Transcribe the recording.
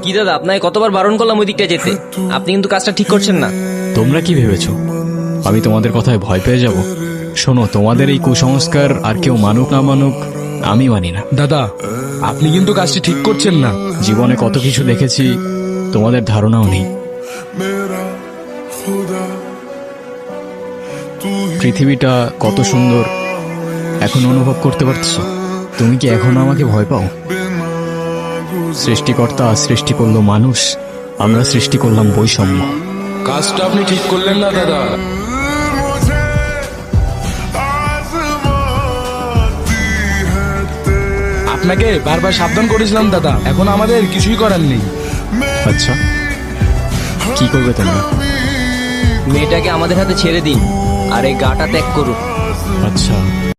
কি দাদা, আপনাকে কতবার বারণ করলাম ওই দিকটা যেতে, আপনি কিন্তু কাজটা ঠিক করছেন না। তোমরা কি ভেবেছো আমি তোমাদের কথায় ভয় পেয়ে যাব? শোনো, তোমাদের এই কুসংস্কার আর কেউ মানুক না মানুক আমি মানি না। দাদা, আপনি কিন্তু কাজটি ঠিক করছেন না। জীবনে কত কিছু দেখেছি, তোমাদের ধারণাও নেই। পৃথিবীটা কত সুন্দর এখন অনুভব করতে পারছো? তুমি কি এখনো আমাকে ভয় পাও? সৃষ্টিকর্তা সৃষ্টি করলো মানুষ, আমরা সৃষ্টি করলাম বৈষম্য। কাজটা আপনি ঠিক করলেন না দাদা। আপনাকে বারবার সাবধান করেছিলাম দাদা, এখন আমাদের কিছুই করার নেই। আচ্ছা, কি করবে তোমরা? মেয়েটাকে আমাদের হাতে ছেড়ে দিন আর এই গাটা ত্যাগ করুন। আচ্ছা,